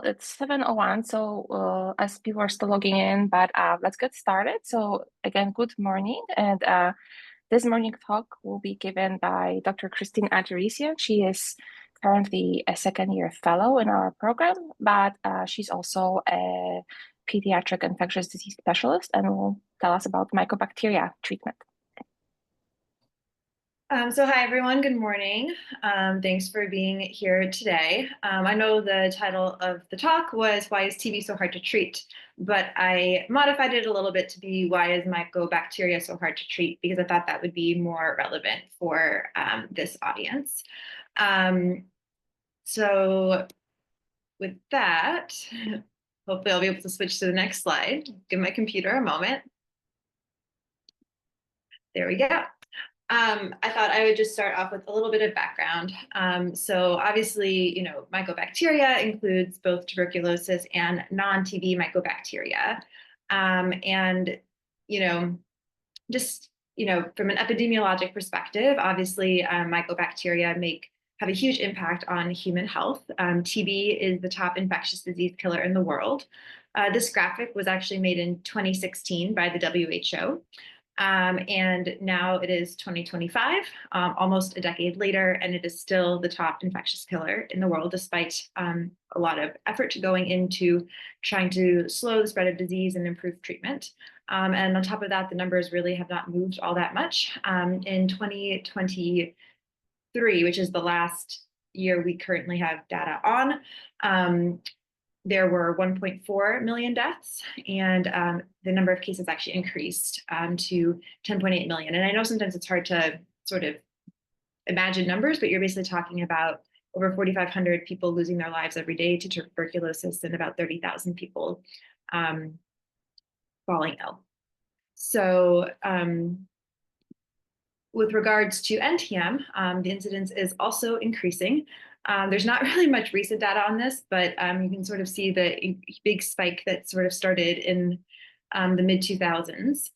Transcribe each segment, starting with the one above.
It's 7:01, so as people are still logging in, but let's get started. So again, good morning. And this morning talk will be given by Dr. Christine Anterasian. She is currently a second-year fellow in our program, but she's also a pediatric infectious disease specialist and will tell us about mycobacteria treatment. So hi, everyone. Good morning. Thanks for being here today. I know the title of the talk was Why is TB so hard to treat? But I modified it a little bit to be Why is mycobacteria so hard to treat? Because I thought that would be more relevant for this audience. So with that, hopefully I'll be able to switch to the next slide. Give my computer a moment. There we go. I thought I would just start off with a little bit of background. So obviously, mycobacteria includes both tuberculosis and non-TB mycobacteria. And, from an epidemiologic perspective, obviously, mycobacteria have a huge impact on human health. TB is the top infectious disease killer in the world. This graphic was actually made in 2016 by the WHO. And now it is 2025, almost a decade later, and it is still the top infectious killer in the world, despite a lot of effort going into trying to slow the spread of disease and improve treatment. And on top of that, the numbers really have not moved all that much. In 2023, which is the last year we currently have data on, there were 1.4 million deaths, and the number of cases actually increased to 10.8 million. And I know sometimes it's hard to sort of imagine numbers, but you're basically talking about over 4,500 people losing their lives every day to tuberculosis and about 30,000 people falling ill. So with regards to NTM, the incidence is also increasing. There's not really much recent data on this, but you can sort of see the big spike that sort of started in the mid-2000s.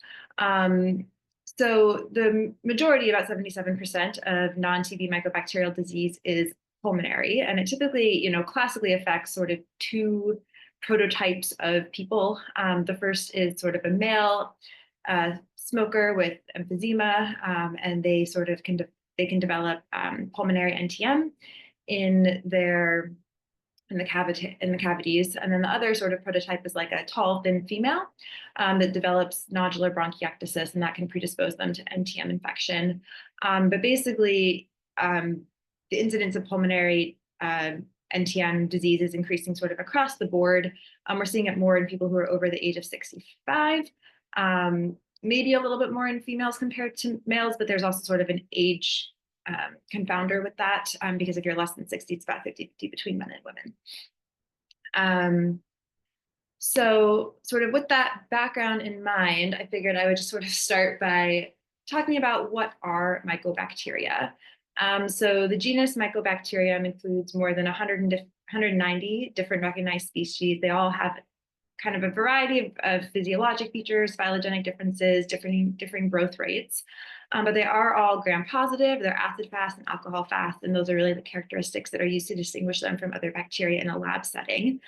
So the majority, about 77% of non-TB mycobacterial disease is pulmonary, and it typically, classically affects sort of two prototypes of people. The first is sort of a male smoker with emphysema, and they sort of can develop pulmonary NTM in the cavities. And then the other sort of prototype is like a tall, thin female that develops nodular bronchiectasis, and that can predispose them to NTM infection. But basically, the incidence of pulmonary NTM disease is increasing sort of across the board. We're seeing it more in people who are over the age of 65. Maybe a little bit more in females compared to males, but there's also sort of an age confounder with that, because if you're less than 60, it's about 50-50 between men and women. So sort of with that background in mind, I figured I would just sort of start by talking about what are mycobacteria. So the genus Mycobacterium includes more than 190 different recognized species. They all have kind of a variety of physiologic features, phylogenetic differences, differing growth rates. But they are all gram-positive, they're acid-fast and alcohol-fast, and those are really the characteristics that are used to distinguish them from other bacteria in a lab setting.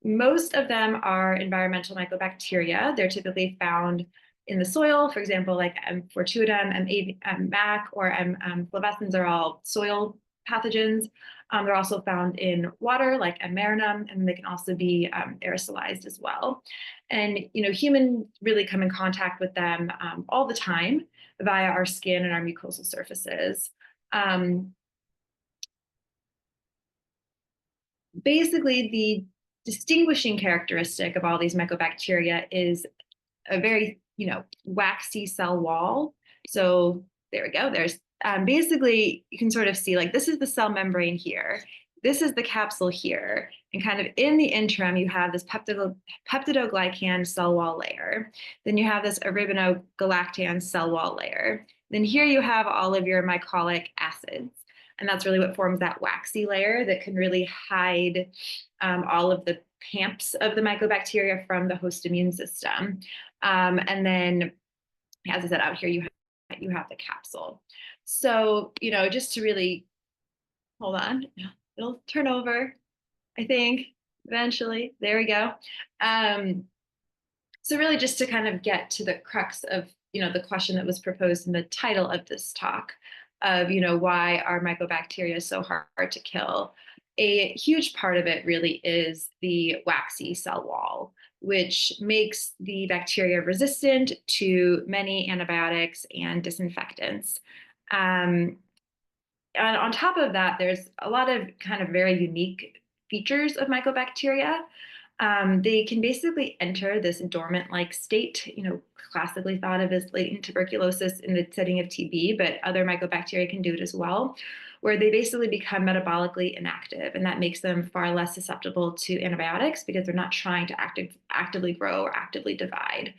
Most of them are environmental mycobacteria. They're typically found in the soil, for example, like M. fortuitum, M. mac, or M. flavescens are all soil pathogens. They're also found in water, like M. marinum, and they can also be aerosolized as well. And humans really come in contact with them all the time via our skin and our mucosal surfaces. Basically, the distinguishing characteristic of all these mycobacteria is a very, waxy cell wall. So there we go. There's basically, you can sort of see like this is the cell membrane here. This is the capsule here. And kind of in the interim, you have this peptidoglycan cell wall layer. Then you have this arabinogalactan cell wall layer. Then here you have all of your mycolic acids. And that's really what forms that waxy layer that can really hide all of the pamps of the mycobacteria from the host immune system. And then, as I said, out here you have the capsule. So, just to really, hold on, it'll turn over. I think eventually. There we go. Um, so really just to kind of get to the crux of, the question that was proposed in the title of this talk of, why are mycobacteria so hard to kill? A huge part of it really is the waxy cell wall, which makes the bacteria resistant to many antibiotics and disinfectants. Um, and on top of that, there's a lot of kind of very unique features of mycobacteria. They can basically enter this dormant-like state, classically thought of as latent tuberculosis in the setting of TB, but other mycobacteria can do it as well, where they basically become metabolically inactive, and that makes them far less susceptible to antibiotics because they're not trying to actively grow or actively divide.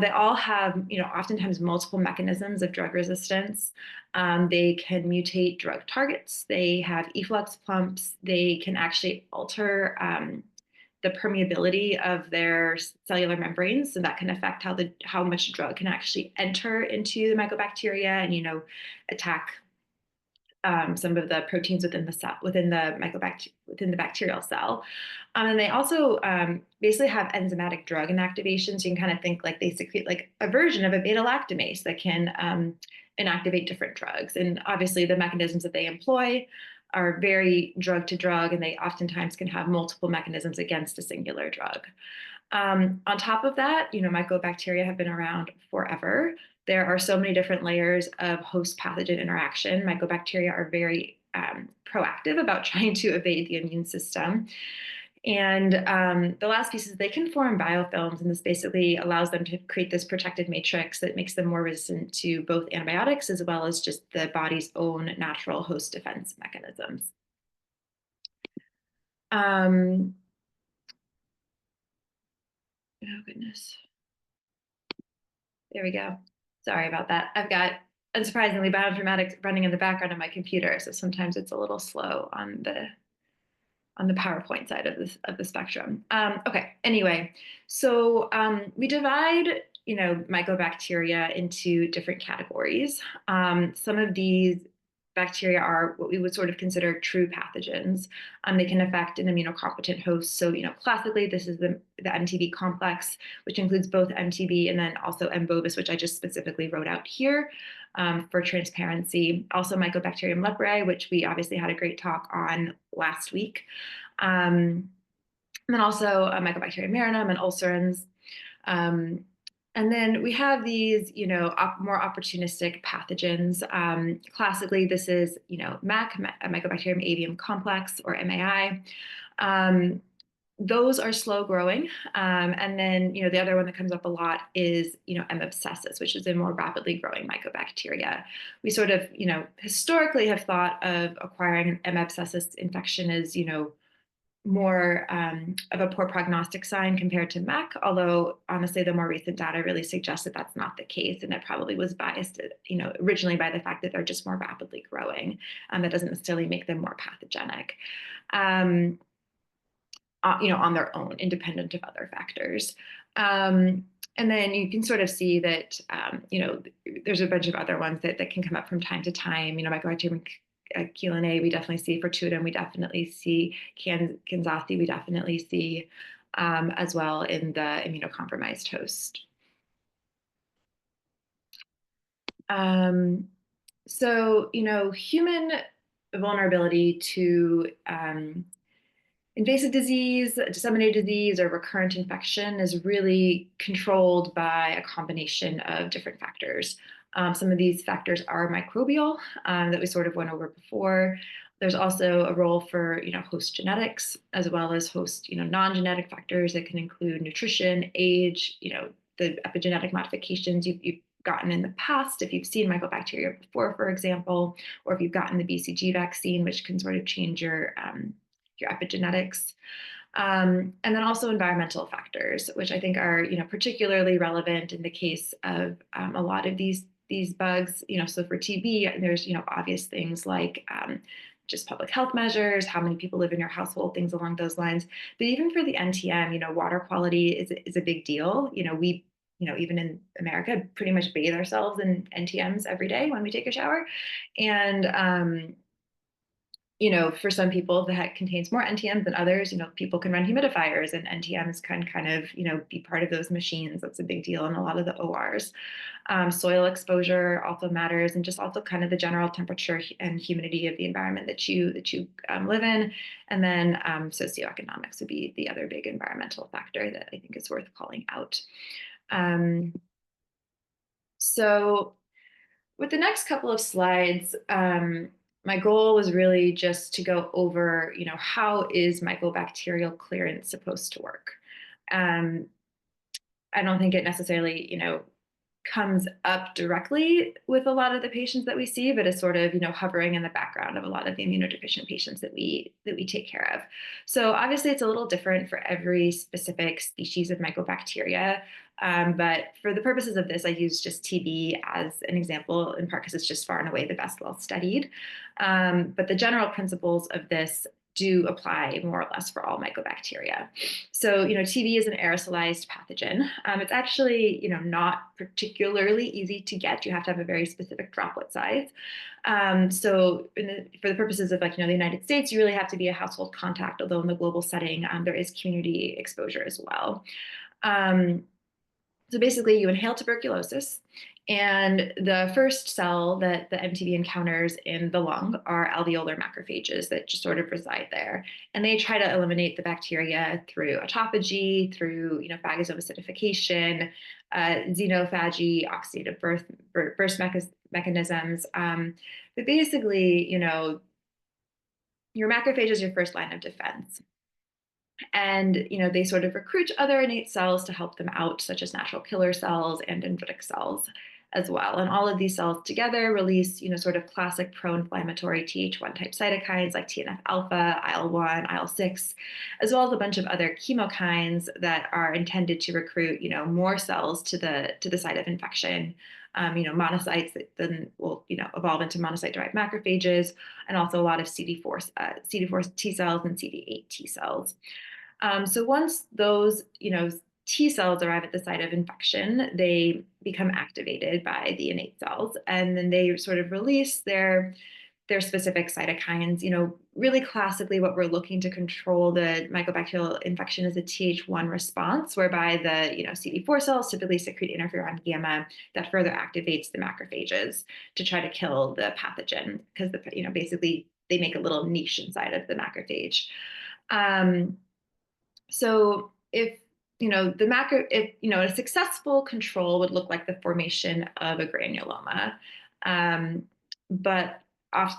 They all have, oftentimes multiple mechanisms of drug resistance. They can mutate drug targets. They have efflux pumps. They can actually alter the permeability of their cellular membranes, so that can affect how much drug can actually enter into the mycobacteria and attack some of the proteins within the cell, within the bacterial cell. And they also basically have enzymatic drug inactivation. So you can kind of think like they secrete like a version of a beta lactamase that can inactivate different drugs. And obviously, the mechanisms that they employ are very drug to drug, and they oftentimes can have multiple mechanisms against a singular drug. On top of that, mycobacteria have been around forever. There are so many different layers of host pathogen interaction. Mycobacteria are very proactive about trying to evade the immune system. And the last piece is they can form biofilms, and this basically allows them to create this protective matrix that makes them more resistant to both antibiotics as well as just the body's own natural host defense mechanisms. Oh, goodness. There we go. Sorry about that. I've got, unsurprisingly, bioinformatics running in the background of my computer, so sometimes it's a little slow on the PowerPoint side of the spectrum. Okay. Anyway, so we divide, mycobacteria into different categories. Some of these bacteria are what we would sort of consider true pathogens. They can affect an immunocompetent host. So, classically, this is the MTB complex, which includes both MTB and then also M. bovis, which I just specifically wrote out here for transparency. Also, Mycobacterium leprae, which we obviously had a great talk on last week. And then also Mycobacterium marinum and ulcerans. And then we have these, more opportunistic pathogens. Classically, this is, MAC, Mycobacterium avium complex, or MAI. Those are slow growing. And then, the other one that comes up a lot is, M. abscessus, which is a more rapidly growing mycobacteria. We sort of, historically have thought of acquiring an M. abscessus infection as, more of a poor prognostic sign compared to MAC, although honestly, the more recent data really suggests that that's not the case, and it probably was biased, originally by the fact that they're just more rapidly growing. That doesn't necessarily make them more pathogenic, on their own, independent of other factors. And then you can sort of see that, there's a bunch of other ones that can come up from time to time. Mycobacterium Q&A, we definitely see fortuitum, we definitely see Kanzathi, we definitely see as well in the immunocompromised host. So, human vulnerability to invasive disease, disseminated disease, or recurrent infection is really controlled by a combination of different factors. Some of these factors are microbial that we sort of went over before. There's also a role for, host genetics, as well as host, non-genetic factors that can include nutrition, age, the epigenetic modifications you've gotten in the past, if you've seen mycobacteria before, for example, or if you've gotten the BCG vaccine, which can sort of change your epigenetics. And then also environmental factors, which I think are, particularly relevant in the case of a lot of these bugs. So for TB, there's, obvious things like just public health measures, how many people live in your household, things along those lines. But even for the NTM, water quality is a big deal. We, even in America, pretty much bathe ourselves in NTMs every day when we take a shower. And For some people that contains more NTMs than others, people can run humidifiers and NTMs can kind of, be part of those machines. That's a big deal in a lot of the ORs. Soil exposure also matters, and just also kind of the general temperature and humidity of the environment that you live in. And then socioeconomics would be the other big environmental factor that I think is worth calling out. So with the next couple of slides, my goal was really just to go over, how is mycobacterial clearance supposed to work? I don't think it necessarily, comes up directly with a lot of the patients that we see, but is sort of, hovering in the background of a lot of the immunodeficient patients that we take care of. So obviously it's a little different for every specific species of mycobacteria. But for the purposes of this, I use just TB as an example, in part because it's just far and away the best well studied. But the general principles of this do apply more or less for all mycobacteria. So, TB is an aerosolized pathogen. It's actually, not particularly easy to get. You have to have a very specific droplet size. So for the purposes of the United States, you really have to be a household contact, although in the global setting, there is community exposure as well. So basically, you inhale tuberculosis, and the first cell that the MTB encounters in the lung are alveolar macrophages that just sort of reside there. And they try to eliminate the bacteria through autophagy, through phagosome acidification, xenophagy, oxidative burst mechanisms. But basically, your macrophage is your first line of defense. And they sort of recruit other innate cells to help them out, such as natural killer cells and dendritic cells as well. And all of these cells together release, sort of classic pro-inflammatory Th1 type cytokines like TNF alpha, IL-1, IL-6, as well as a bunch of other chemokines that are intended to recruit, more cells to the site of infection. Monocytes that then will, evolve into monocyte-derived macrophages, and also a lot of CD4 T cells and CD8 T cells. So once those, T cells arrive at the site of infection, they become activated by the innate cells, and then they sort of release their specific cytokines. Really classically, what we're looking to control the mycobacterial infection is a Th1 response, whereby the CD4 cells typically secrete interferon gamma that further activates the macrophages to try to kill the pathogen, because basically they make a little niche inside of the macrophage. So if a successful control would look like the formation of a granuloma, but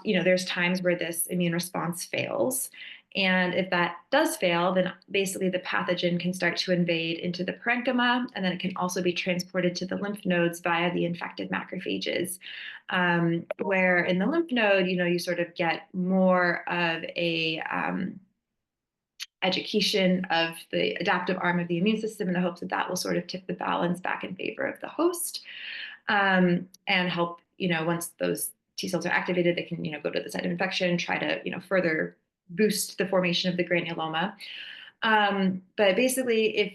there's times where this immune response fails. And if that does fail, then basically the pathogen can start to invade into the parenchyma, and then it can also be transported to the lymph nodes via the infected macrophages, where in the lymph node, you sort of get more of a education of the adaptive arm of the immune system in the hopes that that will sort of tip the balance back in favor of the host, and help, once those T cells are activated, they can, go to the site of infection, try to, further boost the formation of the granuloma. But basically, if,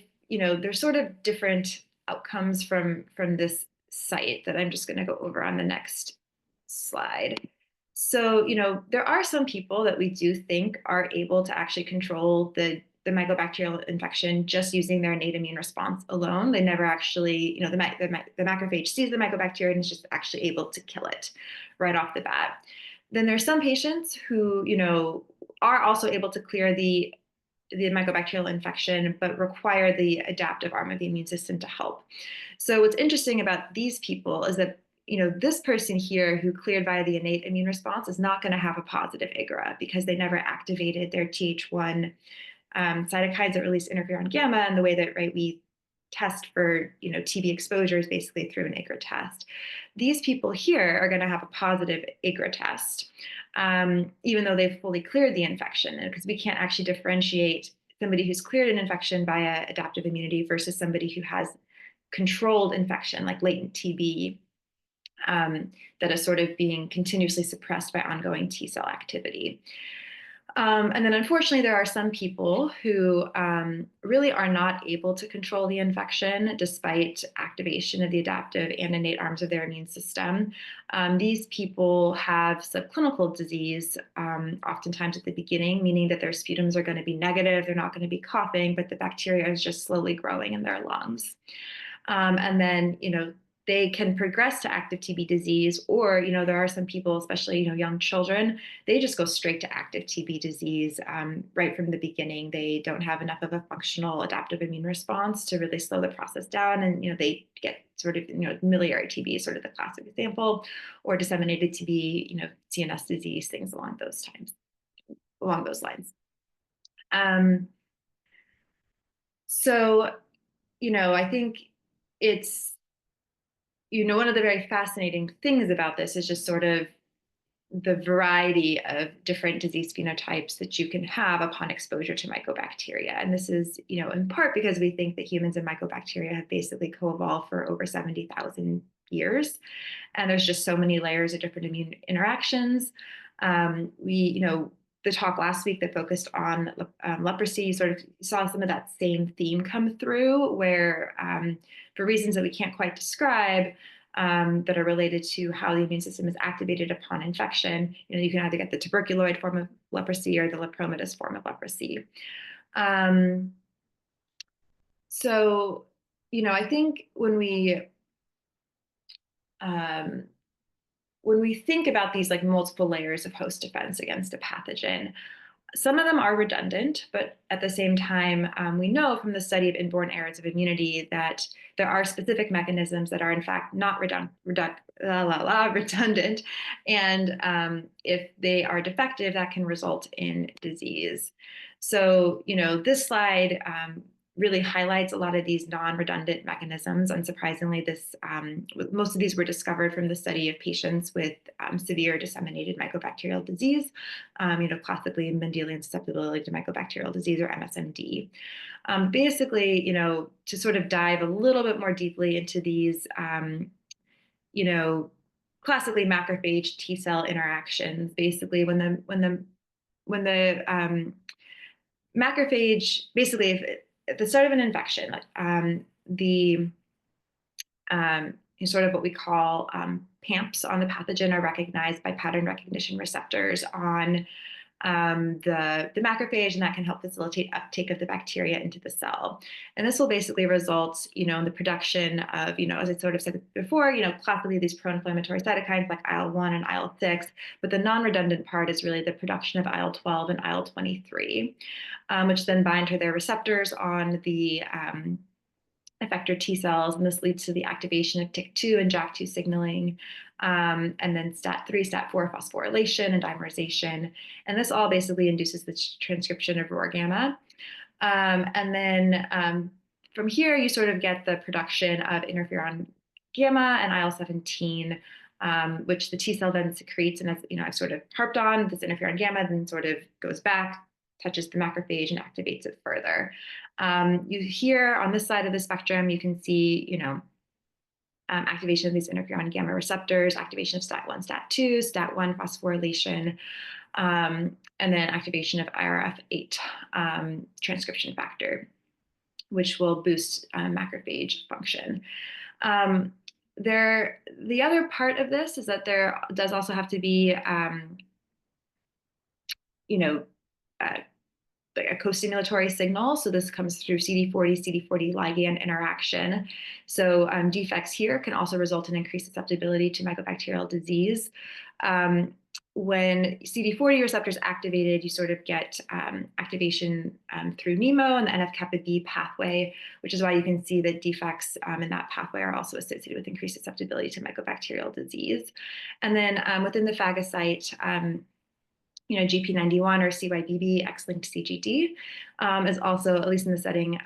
there's sort of different outcomes from this site that I'm just going to go over on the next slide. So, there are some people that we do think are able to actually control the mycobacterial infection just using their innate immune response alone. They never actually, the macrophage sees the mycobacteria and is just actually able to kill it right off the bat. Then there's some patients who, are also able to clear the mycobacterial infection, but require the adaptive arm of the immune system to help. So what's interesting about these people is that this person here who cleared via the innate immune response is not going to have a positive IGRA because they never activated their Th1 cytokines that release interferon gamma. And the way that we test for TB exposure is basically through an IGRA test. These people here are going to have a positive IGRA test, even though they've fully cleared the infection, because we can't actually differentiate somebody who's cleared an infection via adaptive immunity versus somebody who has controlled infection, like latent TB, that is sort of being continuously suppressed by ongoing T cell activity. And then unfortunately, there are some people who really are not able to control the infection despite activation of the adaptive and innate arms of their immune system. These people have subclinical disease, oftentimes at the beginning, meaning that their sputums are going to be negative, they're not going to be coughing, but the bacteria is just slowly growing in their lungs. And then, they can progress to active TB disease, or, there are some people, especially, young children, they just go straight to active TB disease right from the beginning. They don't have enough of a functional adaptive immune response to really slow the process down. And, they get sort of, miliary TB is sort of the classic example, or disseminated TB, CNS disease, things along those lines. Um, so, I think it's, one of the very fascinating things about this is just sort of the variety of different disease phenotypes that you can have upon exposure to mycobacteria. And this is, in part because we think that humans and mycobacteria have basically co-evolved for over 70,000 years. And there's just so many layers of different immune interactions. The talk last week that focused on leprosy sort of saw some of that same theme come through, where for reasons that we can't quite describe, that are related to how the immune system is activated upon infection, you can either get the tuberculoid form of leprosy or the lepromatous form of leprosy. So, I think when we think about these like multiple layers of host defense against a pathogen, some of them are redundant, but at the same time, we know from the study of inborn errors of immunity that there are specific mechanisms that are in fact not redundant. And if they are defective, that can result in disease. So, this slide really highlights a lot of these non-redundant mechanisms. Unsurprisingly, most of these were discovered from the study of patients with severe disseminated mycobacterial disease, classically Mendelian susceptibility to mycobacterial disease, or MSMD. Basically, to sort of dive a little bit more deeply into these, classically macrophage T cell interactions. Basically, when the macrophage, basically, at the start of an infection, the sort of what we call PAMPs on the pathogen are recognized by pattern recognition receptors on the macrophage, and that can help facilitate uptake of the bacteria into the cell. And this will basically result, in the production of, as I sort of said before, classically these pro-inflammatory cytokines like IL-1 and IL-6, but the non-redundant part is really the production of IL-12 and IL-23, which then bind to their receptors on the effector T cells, and this leads to the activation of TYK2 and JAK2 signaling, and then STAT3, STAT4 phosphorylation and dimerization. And this all basically induces the transcription of ROR gamma. And then from here, you sort of get the production of interferon gamma and IL-17, which the T cell then secretes. And as I've sort of harped on, this interferon gamma then sort of goes back, touches the macrophage, and activates it further. Here on this side of the spectrum, you can see, activation of these interferon gamma receptors, activation of STAT1, STAT2, STAT1 phosphorylation, and then activation of IRF8 transcription factor, which will boost macrophage function. The other part of this is that there does also have to be, a co-stimulatory signal. So this comes through CD40 ligand interaction. So defects here can also result in increased susceptibility to mycobacterial disease. When CD40 receptors activated, you sort of get activation through NEMO and the NF-kappa B pathway, which is why you can see that defects in that pathway are also associated with increased susceptibility to mycobacterial disease. And then within the phagocyte, GP91 or CYBB X-linked CGD is also, at least in the setting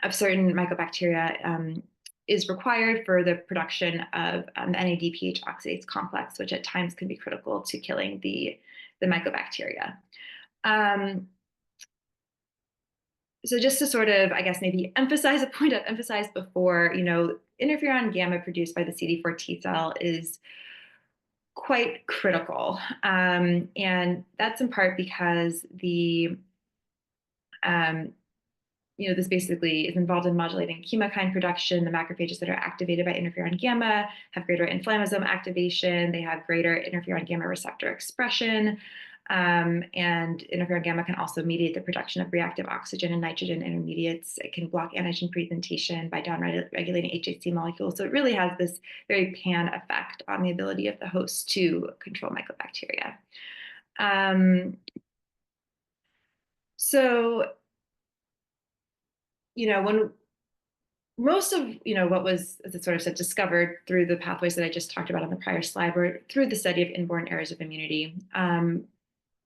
of certain mycobacteria, is required for the production of the NADPH oxidase complex, which at times can be critical to killing the mycobacteria. So just to sort of, I guess, maybe emphasize a point I've emphasized before, interferon gamma produced by the CD4 T cell is quite critical. And that's in part because um, this basically is involved in modulating chemokine production. The macrophages that are activated by interferon gamma have greater inflammasome activation. They have greater interferon gamma receptor expression. And interferon gamma can also mediate the production of reactive oxygen and nitrogen intermediates. It can block antigen presentation by downregulating HHC molecules. So it really has this very pan effect on the ability of the host to control mycobacteria. So, when most of what was, as I sort of said, discovered through the pathways that I just talked about on the prior slide were through the study of inborn errors of immunity.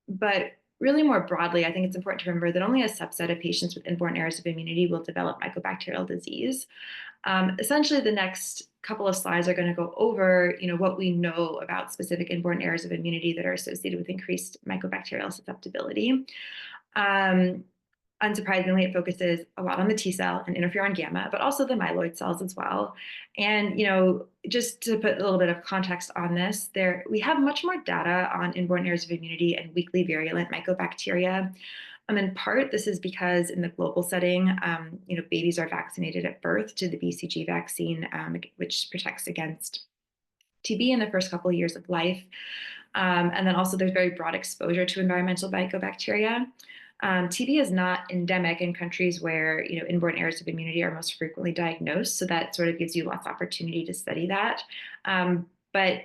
But really more broadly, I think it's important to remember that only a subset of patients with inborn errors of immunity will develop mycobacterial disease. Essentially, the next couple of slides are going to go over, what we know about specific inborn errors of immunity that are associated with increased mycobacterial susceptibility. Unsurprisingly, it focuses a lot on the T cell and interferon gamma, but also the myeloid cells as well. And just to put a little bit of context on this, we have much more data on inborn errors of immunity and weakly virulent mycobacteria. In part, this is because in the global setting, babies are vaccinated at birth to the BCG vaccine, which protects against TB in the first couple of years of life. And then also there's very broad exposure to environmental mycobacteria. TB is not endemic in countries where inborn errors of immunity are most frequently diagnosed, so that sort of gives you less opportunity to study that. But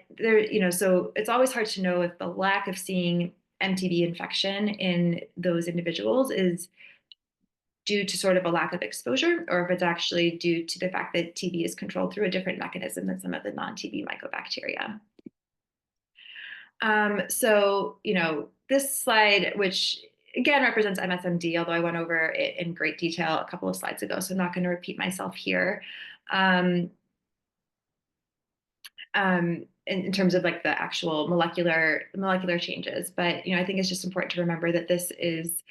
so it's always hard to know if the lack of seeing MTB infection in those individuals is due to sort of a lack of exposure, or if it's actually due to the fact that TB is controlled through a different mechanism than some of the non-TB mycobacteria. So, this slide, which again represents MSMD, although I went over it in great detail a couple of slides ago, so I'm not going to repeat myself here. In terms of like the actual molecular changes, but I think it's just important to remember that this is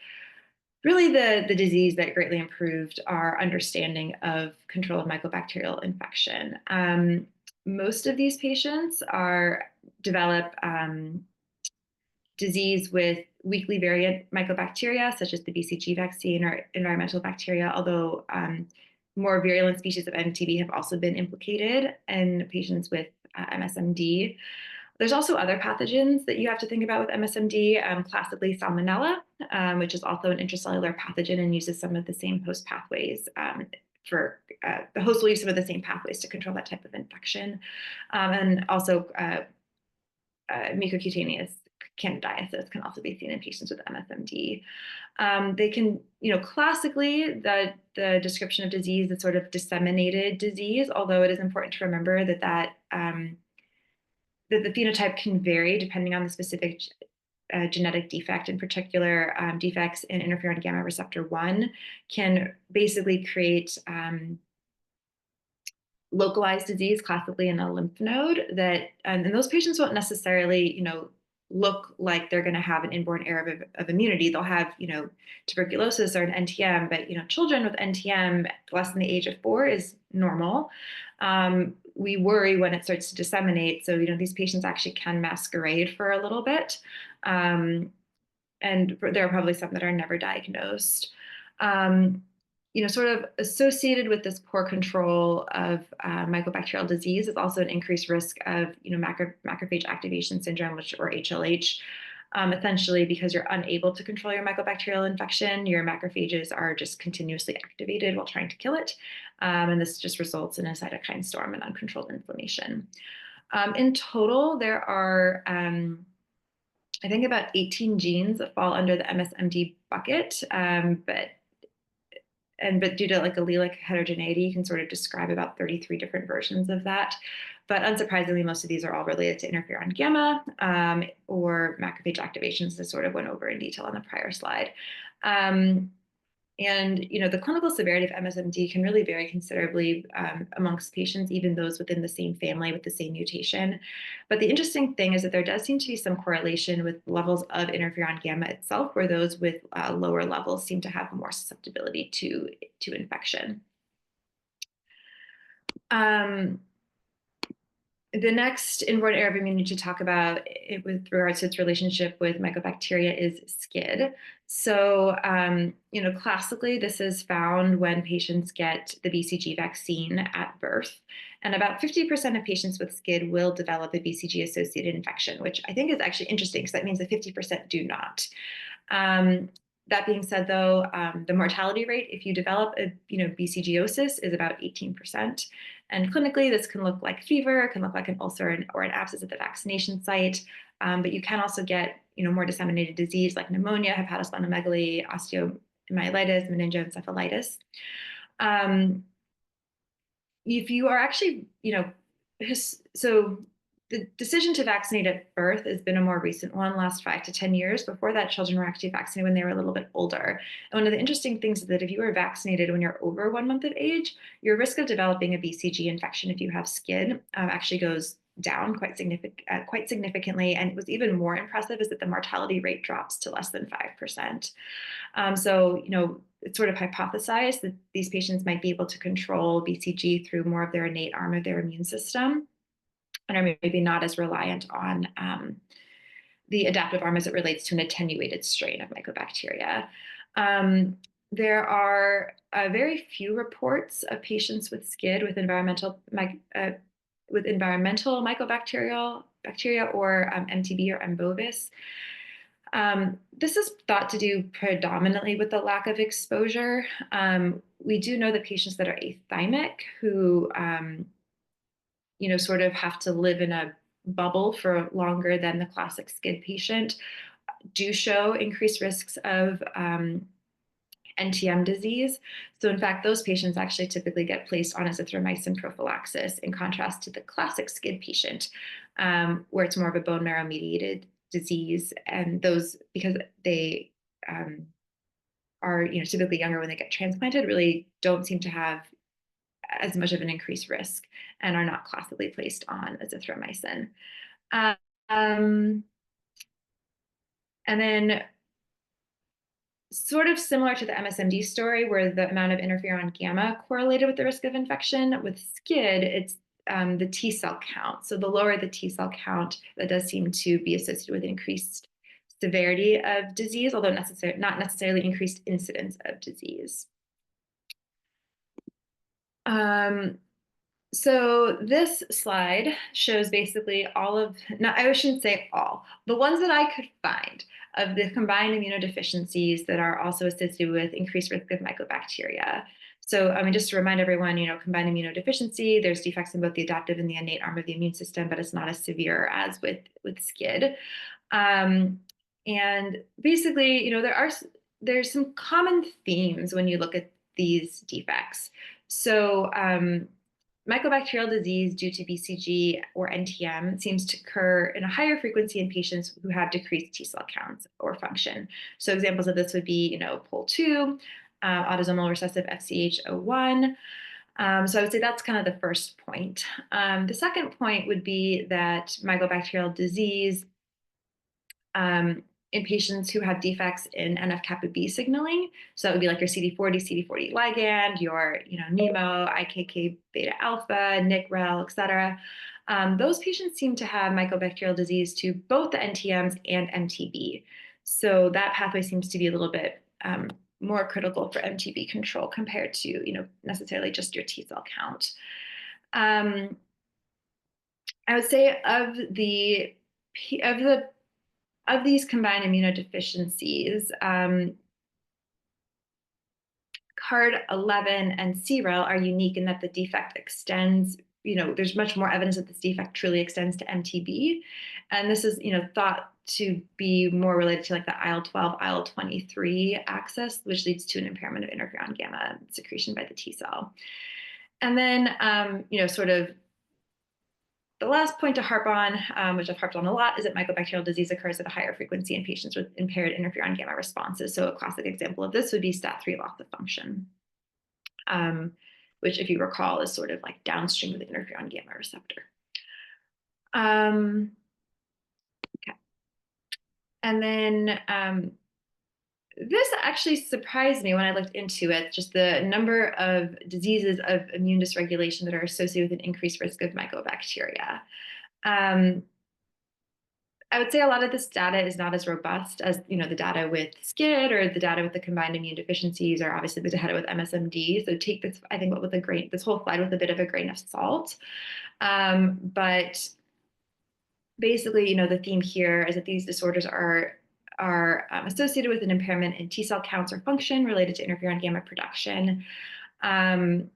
really the disease that greatly improved our understanding of control of mycobacterial infection. Most of these patients develop disease with weakly variant mycobacteria, such as the BCG vaccine or environmental bacteria, although more virulent species of MTB have also been implicated in patients with MSMD. There's also other pathogens that you have to think about with MSMD, classically Salmonella, which is also an intracellular pathogen and uses some of the same host pathways the host will use some of the same pathways to control that type of infection. And also mucocutaneous candidiasis can also be seen in patients with MSMD. They can, classically, the description of disease is sort of disseminated disease, although it is important to remember that the phenotype can vary depending on the specific genetic defect. In particular, defects in interferon gamma receptor 1 can basically create localized disease, classically in a lymph node, and those patients won't necessarily, look like they're going to have an inborn error of immunity. They'll have, tuberculosis or an NTM, but, children with NTM less than the age of 4 is normal. We worry when it starts to disseminate. So, these patients actually can masquerade for a little bit. And there are probably some that are never diagnosed. Sort of associated with this poor control of mycobacterial disease is also an increased risk of, macrophage activation syndrome, or HLH. Essentially, because you're unable to control your mycobacterial infection, your macrophages are just continuously activated while trying to kill it. And this just results in a cytokine storm and uncontrolled inflammation. In total, there are, I think, about 18 genes that fall under the MSMD bucket, but due to like allelic heterogeneity, you can sort of describe about 33 different versions of that. But unsurprisingly, most of these are all related to interferon gamma or macrophage activations that sort of went over in detail on the prior slide. And the clinical severity of MSMD can really vary considerably amongst patients, even those within the same family with the same mutation. But the interesting thing is that there does seem to be some correlation with levels of interferon gamma itself, where those with lower levels seem to have more susceptibility to infection. The next important area of immunity to talk about with regards to its relationship with mycobacteria is SCID. So, classically, this is found when patients get the BCG vaccine at birth. And about 50% of patients with SCID will develop a BCG-associated infection, which I think is actually interesting because that means that 50% do not. Um, that being said, though, the mortality rate, if you develop a BCGiosis, is about 18%. And clinically, this can look like fever, it can look like an ulcer or an abscess at the vaccination site. But you can also get more disseminated disease like pneumonia, hepatosplenomegaly, osteomyelitis, meningoencephalitis. If you are actually, so the decision to vaccinate at birth has been a more recent one, last 5 to 10 years. Before that, children were actually vaccinated when they were a little bit older. And one of the interesting things is that if you are vaccinated when you're over 1 month of age, your risk of developing a BCG infection if you have SCID actually goes down quite significantly. And what's even more impressive is that the mortality rate drops to less than 5%. It's sort of hypothesized that these patients might be able to control BCG through more of their innate arm of their immune system and are maybe not as reliant on the adaptive arm as it relates to an attenuated strain of mycobacteria. There are very few reports of patients with SCID with environmental mycobacterial bacteria or MTB or M. bovis. This is thought to do predominantly with the lack of exposure. We do know that patients that are athymic who, sort of have to live in a bubble for longer than the classic SCID patient do show increased risks of NTM disease. So in fact, those patients actually typically get placed on azithromycin prophylaxis in contrast to the classic SCID patient, where it's more of a bone marrow mediated disease. And those, because they are typically younger when they get transplanted, really don't seem to have as much of an increased risk and are not classically placed on azithromycin. And then sort of similar to the MSMD story, where the amount of interferon gamma correlated with the risk of infection, with SCID, it's the T cell count. So the lower the T cell count, that does seem to be associated with increased severity of disease, although not necessarily increased incidence of disease. So this slide shows basically I shouldn't say all, the ones that I could find of the combined immunodeficiencies that are also associated with increased risk of mycobacteria. So, just to remind everyone, combined immunodeficiency, there's defects in both the adaptive and the innate arm of the immune system, but it's not as severe as with SCID. And basically, there's some common themes when you look at these defects. So, mycobacterial disease due to BCG or NTM seems to occur in a higher frequency in patients who have decreased T cell counts or function. So examples of this would be, POL2, autosomal recessive FCH01. So I would say that's kind of the first point. The second point would be that mycobacterial disease in patients who have defects in NF-kappa B signaling. So that would be like your CD40 ligand, your NEMO, IKK beta alpha, NIC-REL, et cetera. Those patients seem to have mycobacterial disease to both the NTMs and MTB. So that pathway seems to be a little bit more critical for MTB control compared to necessarily just your T cell count. I would say of these combined immunodeficiencies, CARD11 and CREL are unique in that the defect extends, there's much more evidence that this defect truly extends to MTB. And this is, thought to be more related to like the IL-12, IL-23 axis, which leads to an impairment of interferon gamma secretion by the T cell. And then, sort of the last point to harp on, which I've harped on a lot, is that mycobacterial disease occurs at a higher frequency in patients with impaired interferon gamma responses. So a classic example of this would be STAT3 loss of function, which, if you recall, is sort of like downstream of the interferon gamma receptor. Okay. And then This actually surprised me when I looked into it, just the number of diseases of immune dysregulation that are associated with an increased risk of mycobacteria. Um, I would say a lot of this data is not as robust as the data with SCID or the data with the combined immune deficiencies, or obviously the data with MSMD. So take this, I think, with this whole slide with a bit of a grain of salt. But basically, the theme here is that these disorders are associated with an impairment in T cell counts or function related to interferon gamma production. Of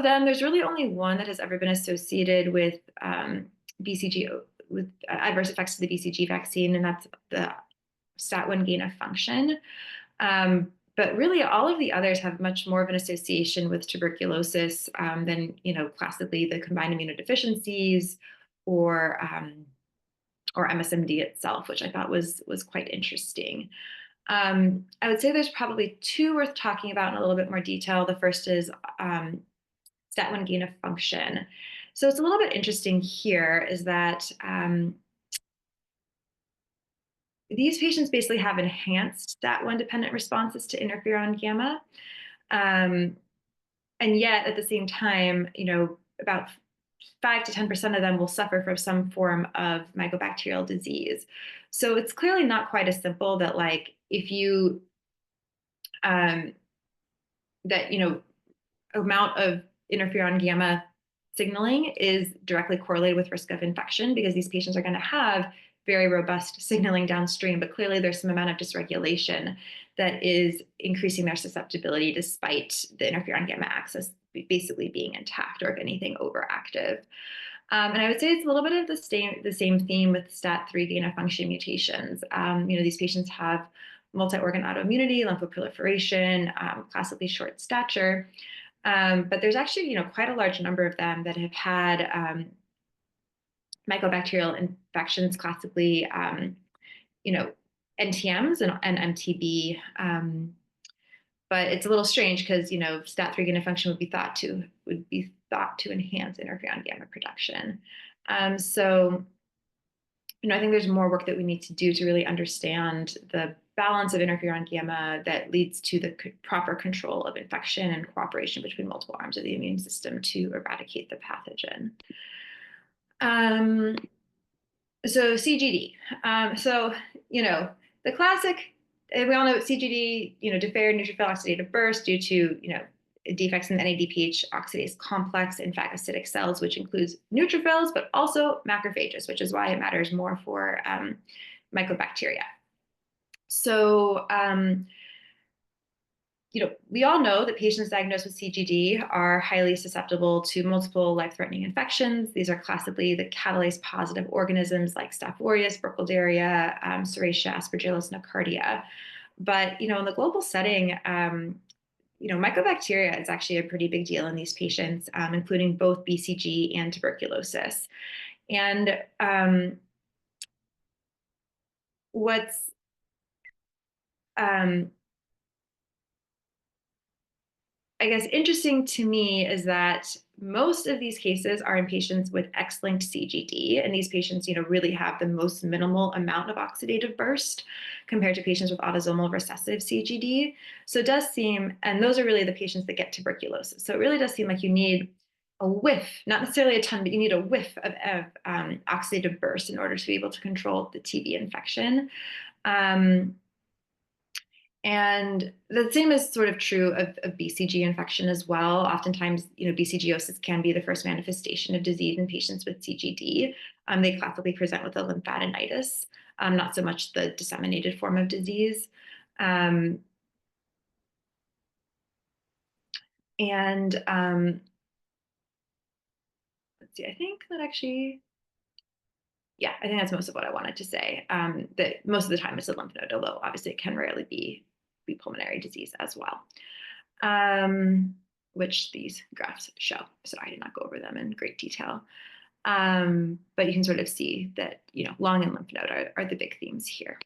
them, there's really only one that has ever been associated with BCG, with adverse effects of the BCG vaccine, and that's the STAT1 gain of function. But really, all of the others have much more of an association with tuberculosis than classically the combined immunodeficiencies or MSMD itself, which I thought was quite interesting. I would say there's probably two worth talking about in a little bit more detail. The first is STAT1 gain of function. So it's a little bit interesting here is that these patients basically have enhanced STAT1 dependent responses to interferon gamma. And yet at the same time, about 5 to 10% of them will suffer from some form of mycobacterial disease. So it's clearly not quite as simple that if you amount of interferon gamma signaling is directly correlated with risk of infection, because these patients are going to have very robust signaling downstream, but clearly there's some amount of dysregulation that is increasing their susceptibility despite the interferon gamma axis basically being intact, or if anything, overactive. And I would say it's a little bit of the same theme with STAT3 gain of function mutations. These patients have multi-organ autoimmunity, lymphoproliferation, classically short stature. But there's actually, quite a large number of them that have had mycobacterial infections, classically, NTMs and MTB. But it's a little strange because, STAT3 gain of function would be thought to enhance interferon gamma production. So, I think there's more work that we need to do to really understand the balance of interferon gamma that leads to the proper control of infection and cooperation between multiple arms of the immune system to eradicate the pathogen. So CGD. The classic, we all know CGD, deferred neutrophil oxidative burst due to, defects in the NADPH oxidase complex in phagocytic cells, which includes neutrophils, but also macrophages, which is why it matters more for mycobacteria. So, we all know that patients diagnosed with CGD are highly susceptible to multiple life-threatening infections. These are classically the catalase-positive organisms like Staph aureus, Burkholderia, Serratia, Aspergillus, Nocardia. But, in the global setting, mycobacteria is actually a pretty big deal in these patients, including both BCG and tuberculosis. And what's I guess interesting to me is that most of these cases are in patients with X-linked CGD, and these patients, really have the most minimal amount of oxidative burst compared to patients with autosomal recessive CGD. So it does seem, and those are really the patients that get tuberculosis. So it really does seem like you need a whiff, not necessarily a ton, but you need a whiff of oxidative burst in order to be able to control the TB infection. And the same is sort of true of BCG infection as well. Oftentimes, BCGiosis can be the first manifestation of disease in patients with CGD. They classically present with a lymphadenitis, not so much the disseminated form of disease. Let's see, I think that actually, yeah, I think that's most of what I wanted to say. That most of the time it's a lymph node, although obviously it can rarely be pulmonary disease as well, which these graphs show. So I did not go over them in great detail. But you can sort of see that, lung and lymph node are the big themes here.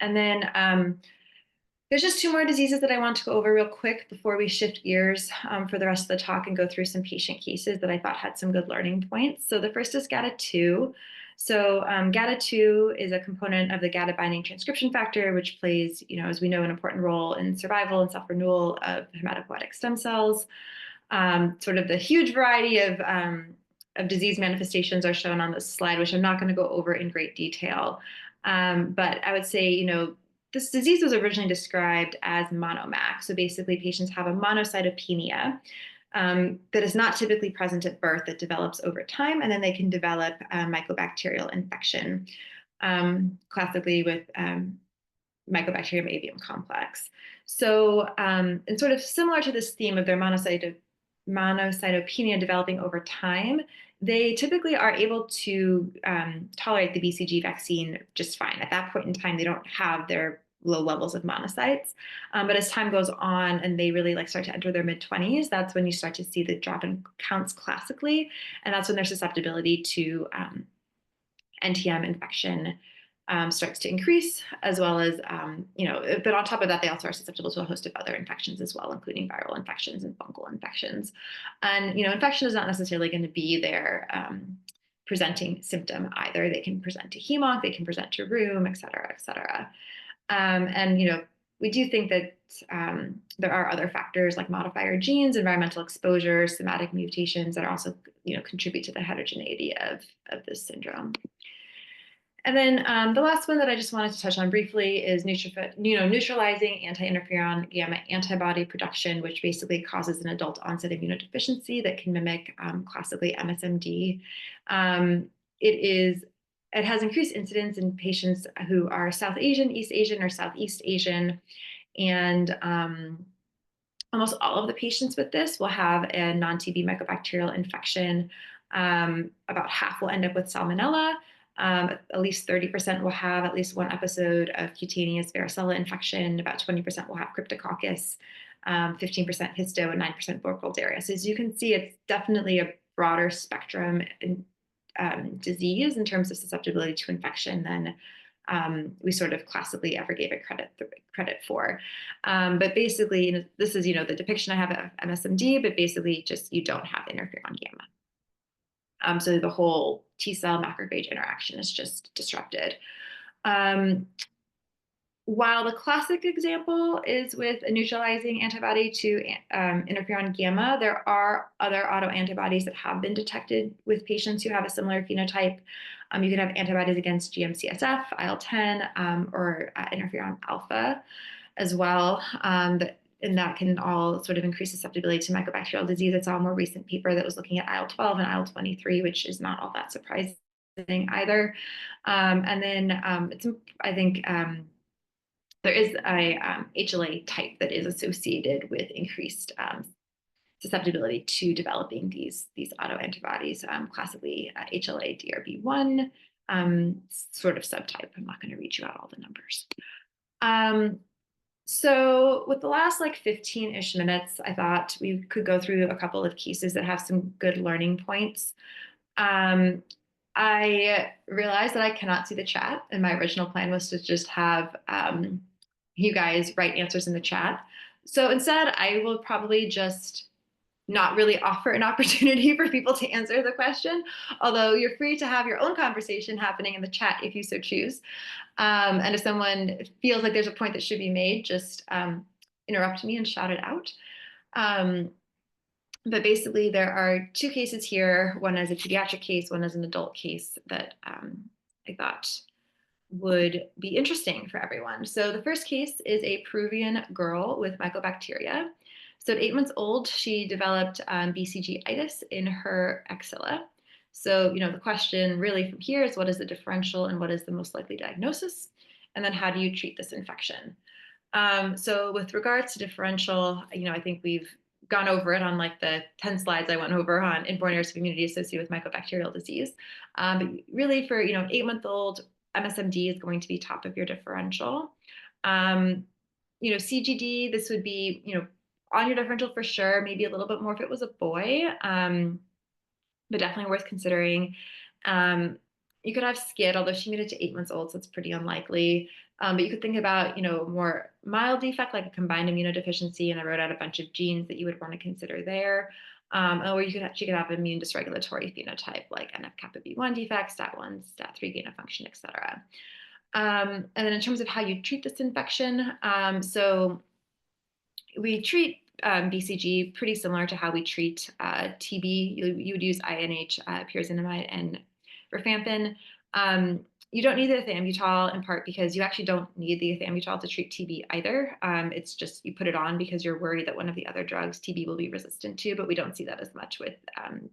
And then there's just two more diseases that I want to go over real quick before we shift gears for the rest of the talk and go through some patient cases that I thought had some good learning points. So the first is GATA2. So GATA2 is a component of the GATA binding transcription factor, which plays, as we know, an important role in survival and self-renewal of hematopoietic stem cells. Sort of the huge variety of disease manifestations are shown on this slide, which I'm not going to go over in great detail. But I would say, this disease was originally described as monomac. So basically, patients have a monocytopenia that is not typically present at birth, that develops over time, and then they can develop mycobacterial infection, classically with Mycobacterium avium complex. So, and sort of similar to this theme of their monocytopenia developing over time, they typically are able to tolerate the BCG vaccine just fine. At that point in time, they don't have their low levels of monocytes. But as time goes on and they really start to enter their mid-20s, that's when you start to see the drop in counts classically. And that's when their susceptibility to NTM infection starts to increase, as well as, but on top of that, they also are susceptible to a host of other infections as well, including viral infections and fungal infections. And, infection is not necessarily going to be their presenting symptom either. They can present to hemonc, they can present to rheum, et cetera, et cetera. And, we do think that there are other factors like modifier genes, environmental exposure, somatic mutations that are also, contribute to the heterogeneity of this syndrome. And then the last one that I just wanted to touch on briefly is neutralizing anti-interferon gamma antibody production, which basically causes an adult onset immunodeficiency that can mimic classically MSMD. It has increased incidence in patients who are South Asian, East Asian, or Southeast Asian. And almost all of the patients with this will have a non-TB mycobacterial infection. About half will end up with salmonella. At least 30% will have at least one episode of cutaneous varicella infection. About 20% will have cryptococcus, 15% histo, and 9% Burkholderia. So as you can see, it's definitely a broader spectrum disease in terms of susceptibility to infection than we sort of classically ever gave it credit for. But basically, this is, the depiction I have of MSMD, but basically just you don't have interferon gamma. So the whole T cell macrophage interaction is just disrupted. While the classic example is with a neutralizing antibody to interferon gamma, there are other autoantibodies that have been detected with patients who have a similar phenotype. You can have antibodies against GM-CSF, IL-10, or interferon alpha as well. And that can all sort of increase susceptibility to mycobacterial disease. It's a more recent paper that was looking at IL-12 and IL-23, which is not all that surprising either. And then I think there is a HLA type that is associated with increased susceptibility to developing these autoantibodies, classically HLA-DRB1 sort of subtype. I'm not going to read you out all the numbers. So with the last 15-ish minutes, I thought we could go through a couple of cases that have some good learning points. I realized that I cannot see the chat, and my original plan was to just have you guys write answers in the chat. So instead, I will probably just not really offer an opportunity for people to answer the question, although you're free to have your own conversation happening in the chat if you so choose. And if someone feels like there's a point that should be made, just interrupt me and shout it out. But basically, there are two cases here. One is a pediatric case, one is an adult case that I thought would be interesting for everyone. So the first case is a Peruvian girl with mycobacteria. So at 8 months old, she developed BCG-itis in her axilla. So, the question really from here is, what is the differential and what is the most likely diagnosis? And then how do you treat this infection? So with regards to differential, I think we've gone over it on the 10 slides I went over on inborn errors of immunity associated with mycobacterial disease. But really for, 8-month-old, MSMD is going to be top of your differential. CGD, this would be, on your differential for sure, maybe a little bit more if it was a boy, but definitely worth considering. You could have SCID, although she made it to 8 months old, so it's pretty unlikely. But you could think about, more mild defect like a combined immunodeficiency, and I wrote out a bunch of genes that you would want to consider there. Or she could have immune dysregulatory phenotype like NF-kappa B1 defects, STAT1, STAT3 gain of function, et cetera. And then in terms of how you treat this infection, so we treat BCG pretty similar to how we treat TB. You would use INH, pyrazinamide, and rifampin. You don't need the ethambutol in part because you actually don't need the ethambutol to treat TB either. It's just you put it on because you're worried that one of the other drugs TB will be resistant to, but we don't see that as much with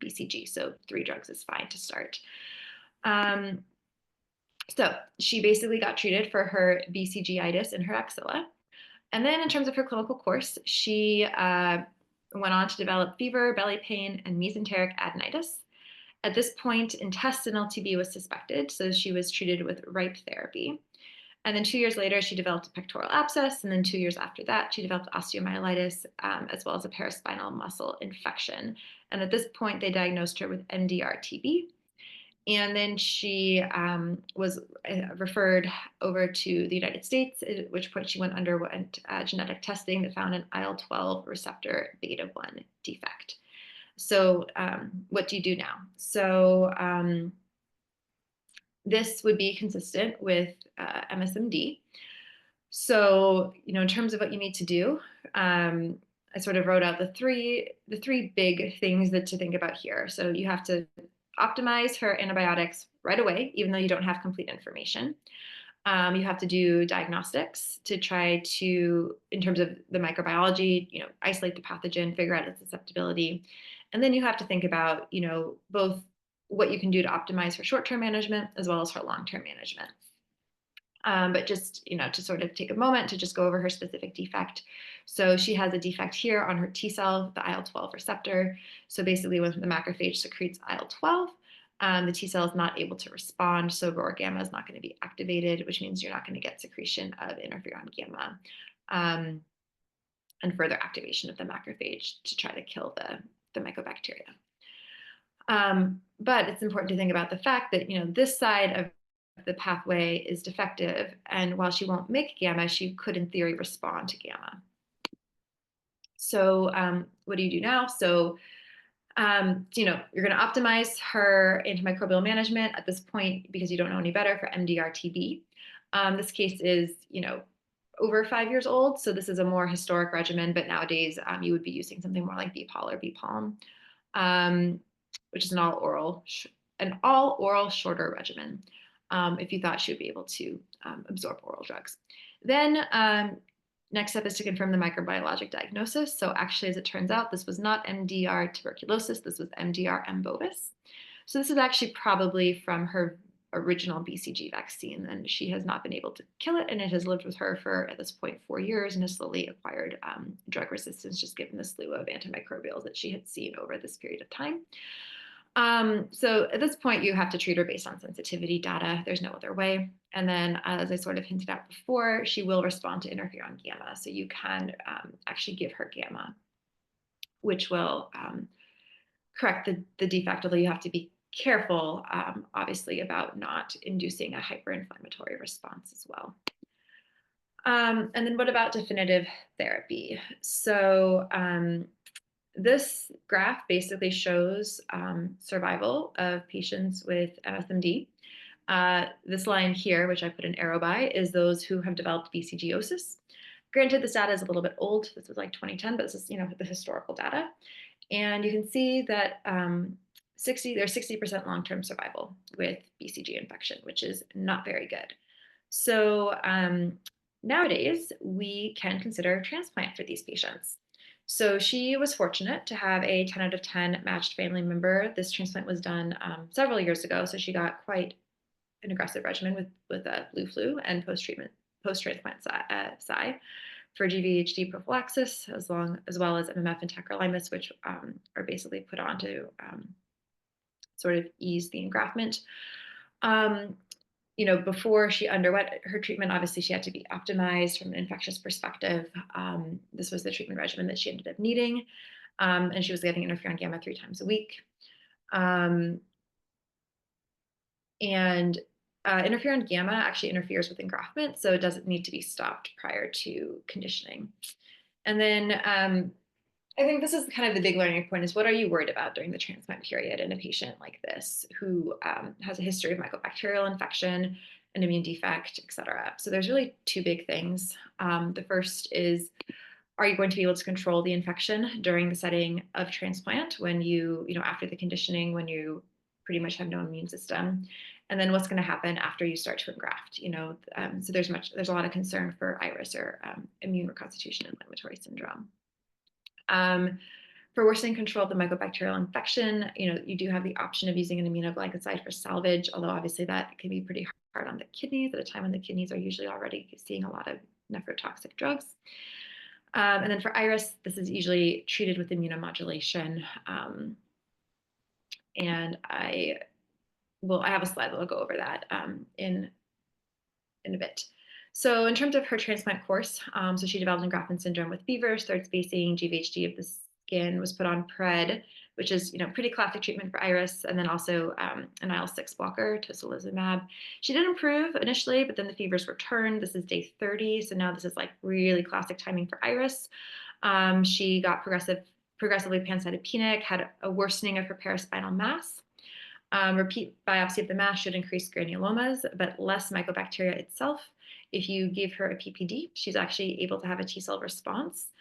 BCG. So 3 drugs is fine to start. So she basically got treated for her BCG-itis in her axilla. And then in terms of her clinical course, she went on to develop fever, belly pain, and mesenteric adenitis. At this point, intestinal TB was suspected, so she was treated with RIPE therapy. And then 2 years later, she developed a pectoral abscess. And then 2 years after that, she developed osteomyelitis, as well as a paraspinal muscle infection. And at this point, they diagnosed her with MDR TB. And then she was referred over to the United States, at which point she underwent genetic testing that found an IL-12 receptor beta 1 defect. So what do you do now? So this would be consistent with MSMD. So, in terms of what you need to do, I sort of wrote out the three big things that to think about here. So you have to optimize her antibiotics right away, even though you don't have complete information. You have to do diagnostics to try to, in terms of the microbiology, isolate the pathogen, figure out its susceptibility. And then you have to think about, both what you can do to optimize her short-term management as well as her long-term management. But just, to sort of take a moment to just go over her specific defect. So she has a defect here on her T cell, the IL-12 receptor. So basically when the macrophage secretes IL-12, the T cell is not able to respond. So Aurora gamma is not going to be activated, which means you're not going to get secretion of interferon gamma and further activation of the macrophage to try to kill the mycobacteria. But it's important to think about the fact that, this side of the pathway is defective. And while she won't make gamma, she could, in theory, respond to gamma. So what do you do now? So, you're going to optimize her antimicrobial management at this point because you don't know any better for MDR-TB. This case is, over 5 years old. So this is a more historic regimen, but nowadays you would be using something more like B-Pol or B-Palm, which is an all-oral shorter regimen. If you thought she would be able to absorb oral drugs. Then next step is to confirm the microbiologic diagnosis. So actually, as it turns out, this was not MDR tuberculosis, this was MDR M. bovis. So this is actually probably from her original BCG vaccine, and she has not been able to kill it, and it has lived with her for, at this point, 4 years and has slowly acquired drug resistance, just given the slew of antimicrobials that she had seen over this period of time. So at this point, you have to treat her based on sensitivity data. There's no other way. And then, as I sort of hinted at before, she will respond to interferon gamma. So you can actually give her gamma, which will correct the defect, although you have to be careful, obviously, about not inducing a hyperinflammatory response as well. And then what about definitive therapy? So this graph basically shows survival of patients with MSMD. This line here, which I put an arrow by, is those who have developed BCGiosis. Granted, this data is a little bit old. This was like 2010, but this is, the historical data. And you can see that there's 60% long-term survival with BCG infection, which is not very good. So nowadays, we can consider transplant for these patients. So she was fortunate to have a 10 out of 10 matched family member. This transplant was done several years ago, so she got quite an aggressive regimen with a flu and post-transplant PSI for GVHD prophylaxis, as well as MMF and tacrolimus, which are basically put on to sort of ease the engraftment. Before she underwent her treatment, obviously she had to be optimized from an infectious perspective. This was the treatment regimen that she ended up needing. And she was getting interferon gamma 3 times a week. And interferon gamma actually interferes with engraftment, so it doesn't need to be stopped prior to conditioning. And then I think this is kind of the big learning point is what are you worried about during the transplant period in a patient like this who has a history of mycobacterial infection, an immune defect, et cetera. So there's really two big things. The first is, are you going to be able to control the infection during the setting of transplant when after the conditioning, when you pretty much have no immune system? And then what's going to happen after you start to engraft? So there's a lot of concern for IRIS or immune reconstitution inflammatory syndrome. For worsening control of the mycobacterial infection, you do have the option of using an aminoglycoside for salvage, although obviously that can be pretty hard on the kidneys at a time when the kidneys are usually already seeing a lot of nephrotoxic drugs. And then for IRIS, this is usually treated with immunomodulation. And I have a slide that will go over that in a bit. So in terms of her transplant course, so she developed engraftment syndrome with fevers, third spacing, GVHD of the skin, was put on PRED, which is pretty classic treatment for IRIS, and then also an IL-6 blocker, tocilizumab. She did improve initially, but then the fevers returned. This is day 30, so now this is like really classic timing for IRIS. She got progressively pancytopenic, had a worsening of her paraspinal mass. Repeat biopsy of the mass should increase granulomas, but less mycobacteria itself. If you give her a PPD, she's actually able to have a T cell response,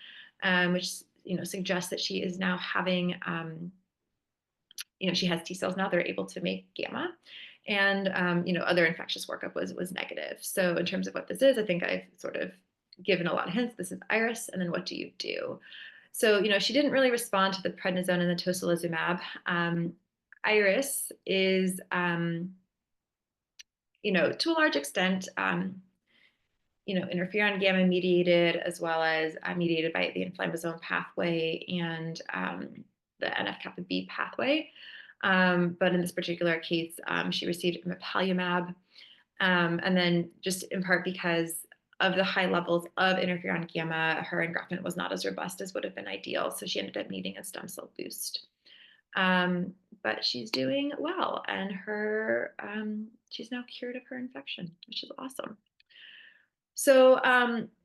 which suggests that she is now having, she has T cells now. They're able to make gamma, and other infectious workup was negative. So in terms of what this is, I think I've sort of given a lot of hints. This is IRIS, and then what do you do? So she didn't really respond to the prednisone and the tocilizumab. IRIS is, to a large extent, interferon gamma mediated, as well as mediated by the inflammasome pathway and the NF-kappa B pathway. But in this particular case, she received mepalimab, and then just in part because of the high levels of interferon gamma, her engraftment was not as robust as would have been ideal. So she ended up needing a stem cell boost. But she's doing well, and she's now cured of her infection, which is awesome. So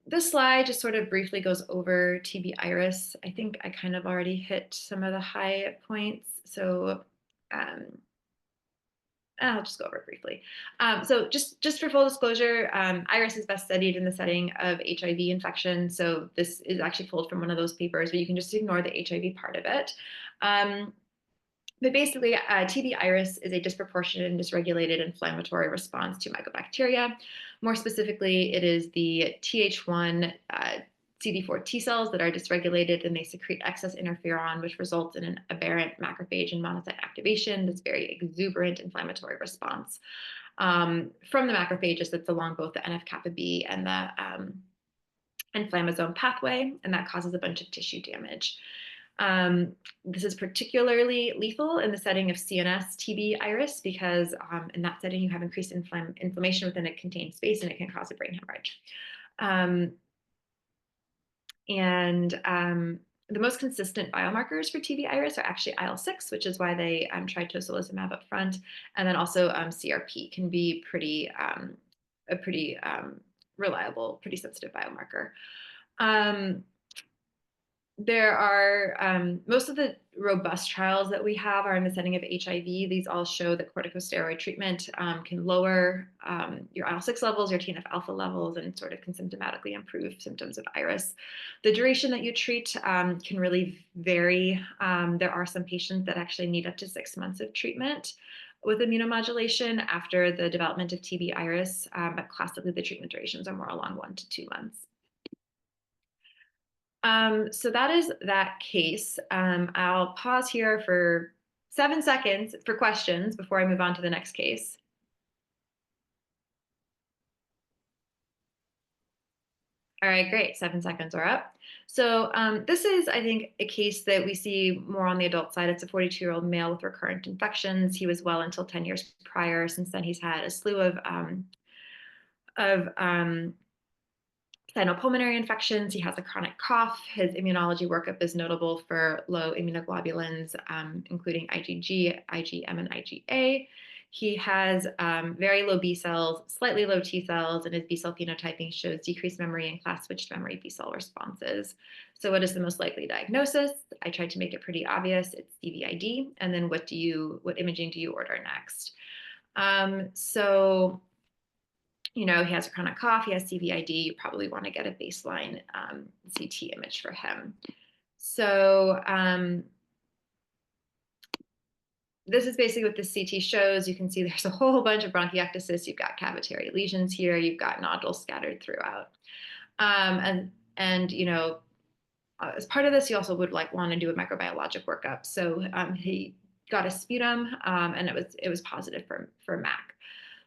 this slide just sort of briefly goes over TB IRIS. I think I kind of already hit some of the high points, so I'll just go over it briefly. So just for full disclosure, IRIS is best studied in the setting of HIV infection. So this is actually pulled from one of those papers, but you can just ignore the HIV part of it. But basically, TB IRIS is a disproportionate and dysregulated inflammatory response to mycobacteria. More specifically, it is the Th1 CD4 T cells that are dysregulated, and they secrete excess interferon, which results in an aberrant macrophage and monocyte activation, this very exuberant inflammatory response from the macrophages that's along both the NF-kappa B and the inflammasome pathway, and that causes a bunch of tissue damage. This is particularly lethal in the setting of CNS TB IRIS because in that setting you have increased inflammation within a contained space, and it can cause a brain hemorrhage. The most consistent biomarkers for TB IRIS are actually IL-6, which is why they tried tocilizumab up front, and then also CRP can be a pretty reliable, pretty sensitive biomarker. There are most of the robust trials that we have are in the setting of HIV. These all show that corticosteroid treatment can lower your IL-6 levels, your TNF alpha levels, and sort of can symptomatically improve symptoms of IRIS. The duration that you treat can really vary. There are some patients that actually need up to 6 months of treatment with immunomodulation after the development of TB IRIS, but classically the treatment durations are more along 1 to 2 months. So that is that case. I'll pause here for 7 seconds for questions before I move on to the next case. All right, great. 7 seconds are up. So this is, I think, a case that we see more on the adult side. It's a 42-year-old male with recurrent infections. He was well until 10 years prior. Since then, he's had a slew of pulmonary infections. He has a chronic cough. His immunology workup is notable for low immunoglobulins, including IgG, IgM, and IgA. He has very low B cells, slightly low T cells, and his B cell phenotyping shows decreased memory and class switched memory B cell responses. So what is the most likely diagnosis? I tried to make it pretty obvious. It's CVID. And then what imaging do you order next? So, he has a chronic cough, he has CVID, you probably want to get a baseline CT image for him. So this is basically what the CT shows. You can see there's a whole bunch of bronchiectasis. You've got cavitary lesions here. You've got nodules scattered throughout. And as part of this, you also would want to do a microbiologic workup. So he got a sputum, and it was positive for MAC.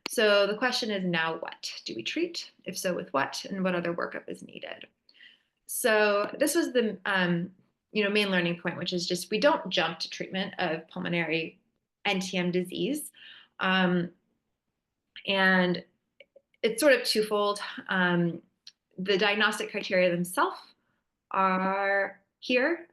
So the question is now what? Do we treat? If so, with what? And what other workup is needed? So this was the main learning point, which is just we don't jump to treatment of pulmonary NTM disease. And it's sort of twofold. The diagnostic criteria themselves are here.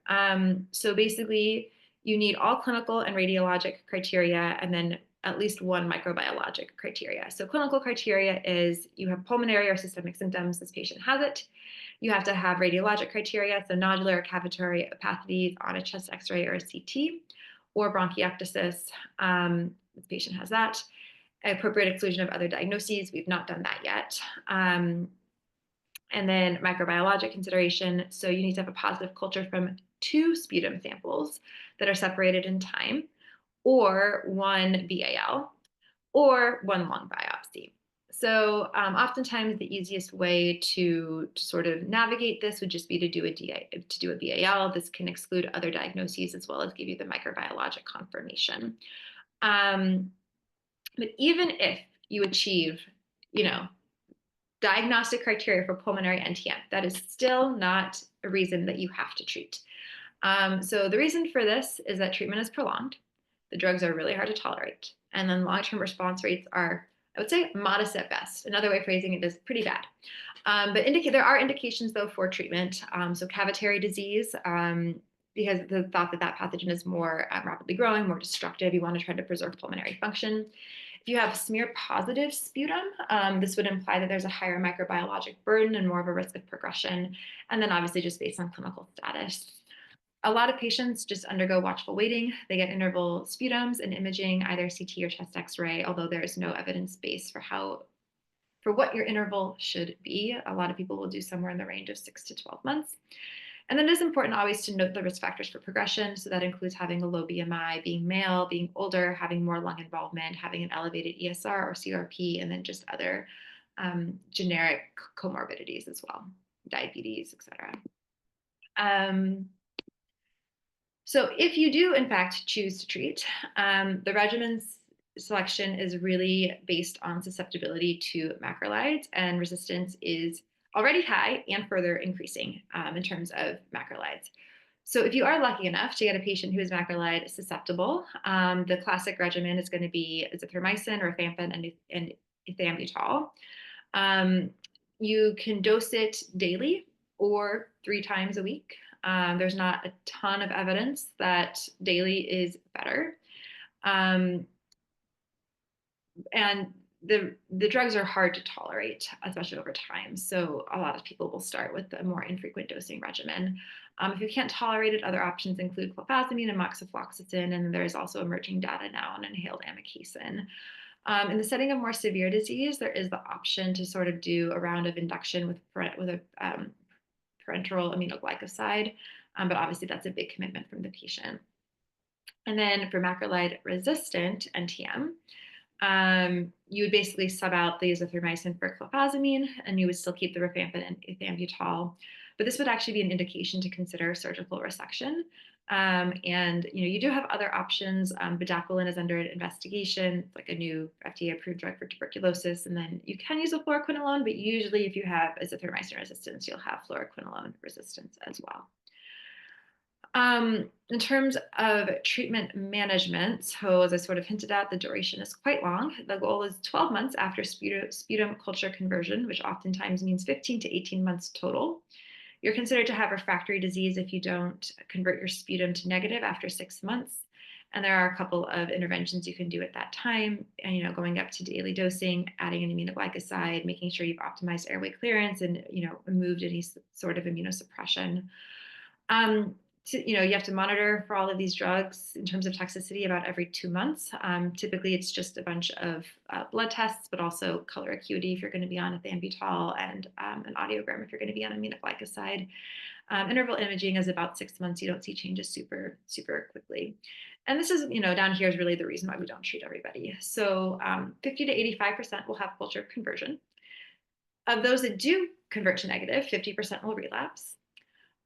So basically, you need all clinical and radiologic criteria, and then at least one microbiologic criteria. So clinical criteria is you have pulmonary or systemic symptoms, this patient has it. You have to have radiologic criteria, so nodular or cavitary opacity on a chest x-ray or a CT, or bronchiectasis, this patient has that. Appropriate exclusion of other diagnoses, we've not done that yet. And then microbiologic consideration, so you need to have a positive culture from 2 sputum samples that are separated in time, or 1 BAL, or 1 lung biopsy. So oftentimes the easiest way to sort of navigate this would just be to do a BAL. This can exclude other diagnoses as well as give you the microbiologic confirmation. But even if you achieve, diagnostic criteria for pulmonary NTM, that is still not a reason that you have to treat. So the reason for this is that treatment is prolonged. The drugs are really hard to tolerate. And then long-term response rates are, I would say, modest at best. Another way of phrasing it is pretty bad. But there are indications, though, for treatment. So cavitary disease, because the thought that pathogen is more rapidly growing, more destructive, you want to try to preserve pulmonary function. If you have smear positive sputum, this would imply that there's a higher microbiologic burden and more of a risk of progression. And then obviously just based on clinical status. A lot of patients just undergo watchful waiting. They get interval sputums and imaging, either CT or chest x-ray, although there is no evidence base for what your interval should be. A lot of people will do somewhere in the range of 6 to 12 months. And then it is important always to note the risk factors for progression. So that includes having a low BMI, being male, being older, having more lung involvement, having an elevated ESR or CRP, and then just other generic comorbidities as well, diabetes, et cetera. So if you do, in fact, choose to treat, the regimen selection is really based on susceptibility to macrolides, and resistance is already high and further increasing in terms of macrolides. So if you are lucky enough to get a patient who is macrolide susceptible, the classic regimen is going to be azithromycin, rifampin, and ethambutol. You can dose it daily or 3 times a week. There's not a ton of evidence that daily is better. And the drugs are hard to tolerate, especially over time. So a lot of people will start with a more infrequent dosing regimen. If you can't tolerate it, other options include clofazimine and moxifloxacin, and there's also emerging data now on inhaled amikacin. In the setting of more severe disease, there is the option to sort of do a round of induction with a parenteral aminoglycoside, but obviously that's a big commitment from the patient. And then for macrolide resistant NTM, you would basically sub out the azithromycin for clofazimine, and you would still keep the rifampin and ethambutol. But this would actually be an indication to consider surgical resection. And you do have other options. Bedaquiline is under investigation. It's like a new FDA-approved drug for tuberculosis. And then you can use a fluoroquinolone, but usually if you have azithromycin resistance, you'll have fluoroquinolone resistance as well. In terms of treatment management, so as I sort of hinted at, the duration is quite long. The goal is 12 months after sputum culture conversion, which oftentimes means 15 to 18 months total. You're considered to have refractory disease if you don't convert your sputum to negative after 6 months. And there are a couple of interventions you can do at that time, and, going up to daily dosing, adding an aminoglycoside, making sure you've optimized airway clearance and, removed any sort of immunosuppression. Um, you have to monitor for all of these drugs in terms of toxicity about every 2 months. Typically, it's just a bunch of blood tests, but also color acuity if you're going to be on ethambutol, and an audiogram if you're going to be on aminoglycoside. Interval imaging is about 6 months. You don't see changes super, super quickly. And this is, down here is really the reason why we don't treat everybody. So 50 to 85% will have culture conversion. Of those that do convert to negative, 50% will relapse.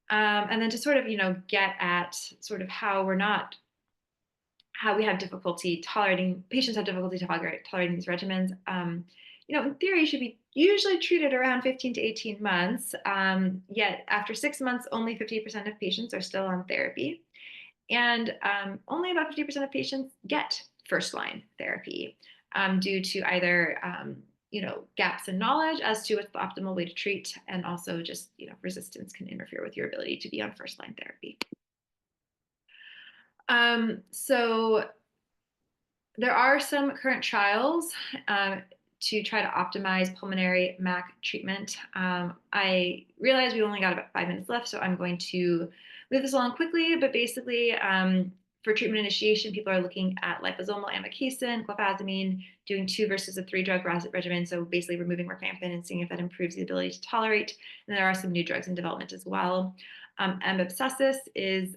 And then to sort of, get at sort of how we have difficulty tolerating, patients have difficulty tolerating these regimens. In theory, should be usually treated around 15 to 18 months. Yet after 6 months, only 50% of patients are still on therapy. And only about 50% of patients get first line therapy due to either gaps in knowledge as to what's the optimal way to treat, and also just resistance can interfere with your ability to be on first line therapy. So there are some current trials to try to optimize pulmonary MAC treatment. I realize we only got about 5 minutes left, so I'm going to move this along quickly. But basically, for treatment initiation, people are looking at liposomal amikacin, clofazimine, doing 2 versus a 3-drug regimen. So basically removing rifampin and seeing if that improves the ability to tolerate. And there are some new drugs in development as well. M. is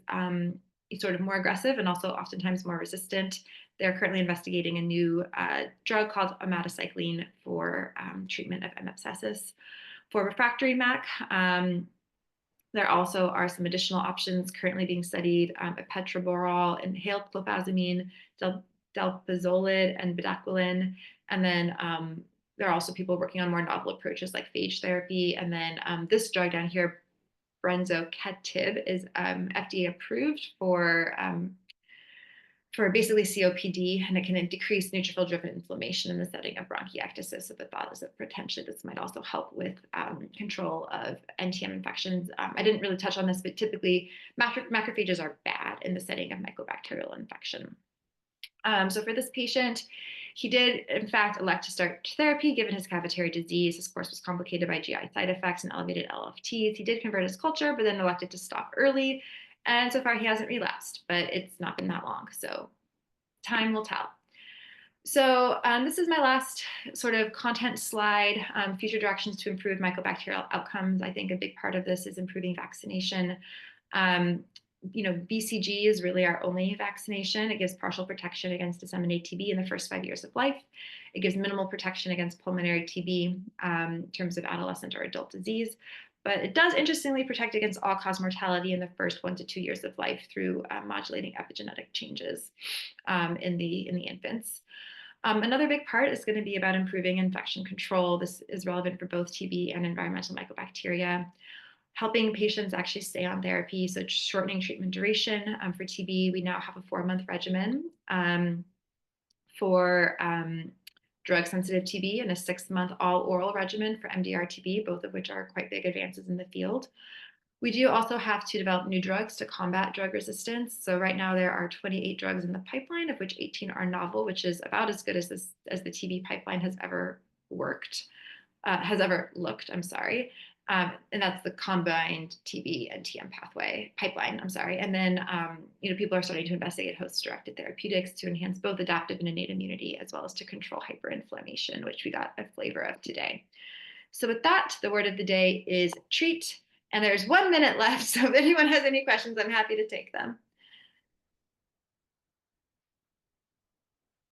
sort of more aggressive and also oftentimes more resistant. They're currently investigating a new drug called omadacycline for treatment of M. abscessus. For refractory MAC, there also are some additional options currently being studied: epetraborole, inhaled clofazimine, dalpazolid, and bedaquiline. And then there are also people working on more novel approaches like phage therapy. And then this drug down here, brensocatib, is FDA approved for basically COPD, and it can decrease neutrophil-driven inflammation in the setting of bronchiectasis. So the thought is that potentially this might also help with control of NTM infections. I didn't really touch on this, but typically macrophages are bad in the setting of mycobacterial infection. So for this patient, he did, in fact, elect to start therapy given his cavitary disease. His course was complicated by GI side effects and elevated LFTs. He did convert his culture, but then elected to stop early. And so far, he hasn't relapsed, but it's not been that long. So time will tell. So this is my last sort of content slide, future directions to improve mycobacterial outcomes. I think a big part of this is improving vaccination. BCG is really our only vaccination. It gives partial protection against disseminated TB in the first 5 years of life. It gives minimal protection against pulmonary TB in terms of adolescent or adult disease. But it does interestingly protect against all-cause mortality in the first 1 to 2 years of life through modulating epigenetic changes in the infants. Another big part is going to be about improving infection control. This is relevant for both TB and environmental mycobacteria. Helping patients actually stay on therapy, so shortening treatment duration. For TB, we now have a 4-month regimen. For drug-sensitive TB, and a 6-month all-oral regimen for MDR-TB, both of which are quite big advances in the field. We do also have to develop new drugs to combat drug resistance. So right now there are 28 drugs in the pipeline, of which 18 are novel, which is about as good as the TB pipeline has ever looked. And that's the combined TB and TM pipeline. And then, people are starting to investigate host-directed therapeutics to enhance both adaptive and innate immunity, as well as to control hyperinflammation, which we got a flavor of today. So with that, the word of the day is treat. And there's 1 minute left. So if anyone has any questions, I'm happy to take them.